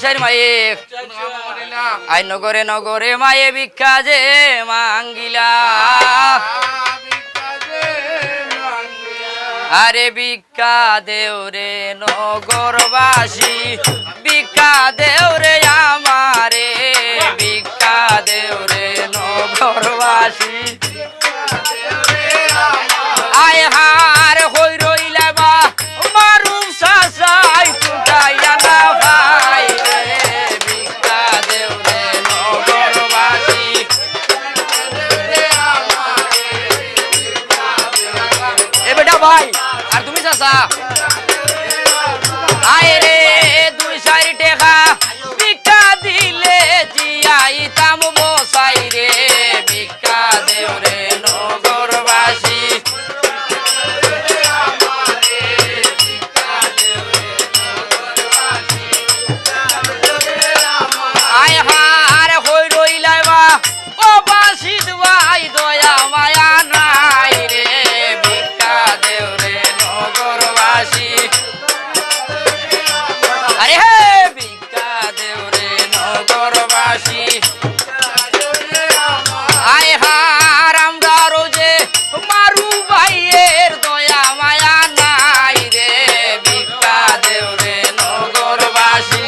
দোষের মায়ে আই নগরে নগরে মায়ে ভিক্ষা যে মাঙ্গিলা আরে ভিক্ষা দেও রে নগরবাসী ভিক্ষা দেও রে আমারে ভিক্ষা দেও রে নগরবাসী আয় হার হই রইলা বা মারুম সাসাই টুটাইয়া না ভাই রে ভিক্ষা দেও রে নগরবাসী এ বেটা ভাই আর তুমি চাচা আয় রে 2-4 টাকা ভিক্ষা দিলে জিয়াইতাম বসাই রে ভিক্ষা দেও রে নগরবাসী আয় হার হই রইলা বা ও বাসি দুয়াই দয়া মায়া নাই রে ভিক্ষা দেও রে নগরবাসী আরে হে ভিক্ষা দেও রে নগরবাসী আয় হার আমরা রোজে মারু ভাইয়ের দয়া মায়া নাই রে ভিক্ষা দেও রে নগরবাসী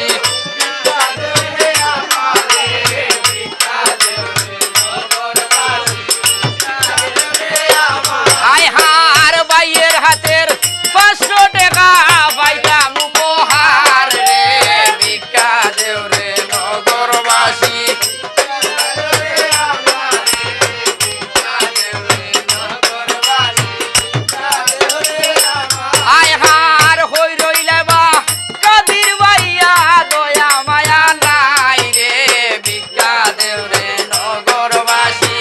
আয় হার ভাইয়ের হাতের 500 টাকা পাইতাম উপহার রে ভিক্ষা দেও রে নগরবাসী আয় হার হই রইলা বা কাদির ভাইয়া দয়া মায়া নাই রে ভিক্ষা দেও রে নগরবাসী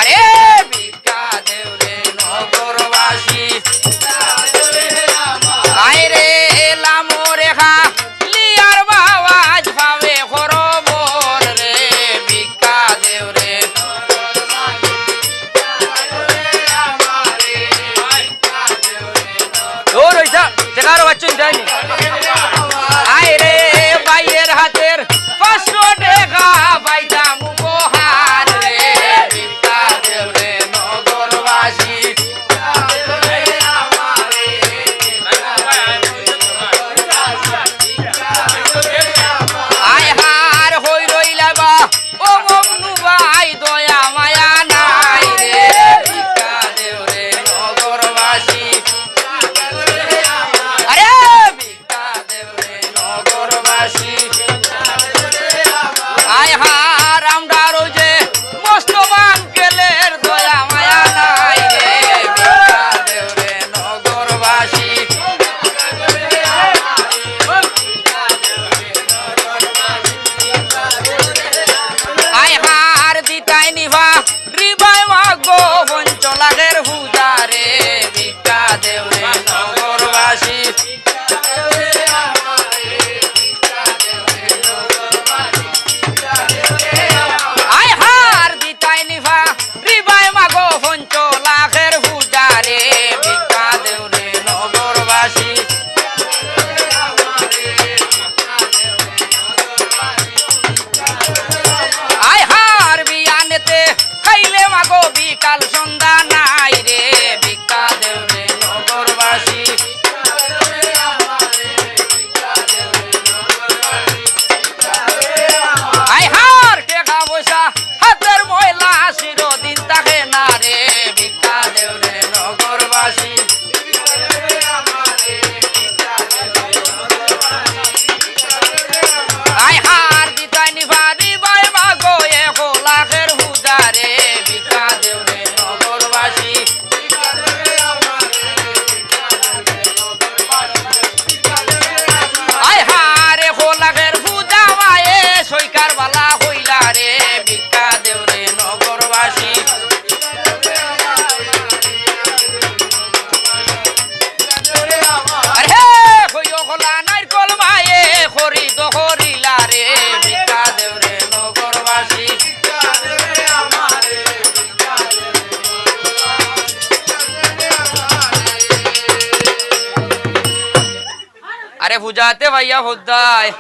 আরে ভিক্ষা দেও রে নগরবাসী আয় রে লামো রেখা লিয়ার বাবাজ ভাবে খরবর রে ভিক্ষা দেও রে ওর ওইটা টেকারো বাচ্চুন যায়নি আয় রে ভাইয়ের হাতের 500 টাকা পাইতাম উপহার রে ভিক্ষা দেও রে নগরবাসী আয় হার হই রইলা বা ও মমনু ভাই দয়া মায়া নাই রে ভিক্ষা দেও রে নগরবাসী আরে ভিক্ষা দেও রে নগরবাসী আয় হার আমরা রোজে মস্তবান কেলের দয়া মায়া নাই রে ভিক্ষা দেও রে নগরবাসী আয় হার দিতাই নিভা রিবাই মাগো পঞ্চলাখের পূজা রে ভিক্ষা দেও রে নগরবাসী আয় হার দিতাই নিভা রিবাই মাগো পঞ্চলাখের পূজা রে ভিক্ষা দেও রে নগরবাসী আয় হার বিয়ানেতে খাইলে মাগো বিকাল সন্ধ্যা নাই রে ভিক্ষা দেও রে নগরবাসী আয় হার টাকা পয়সা হাতের ময়লা চিরদিন থাকে না রে ভিক্ষা দেও রে নগরবাসী আয় হার দিতাই নিভারি বাই মাগো 1 লাখের হুদা রে ভিক্ষা দেও রে নগরবাসী আরে পূজাতে ভাইয়া হোদ্দায়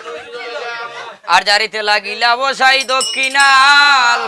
আর জারিতে লাগিলা বসাই দক্ষিণাল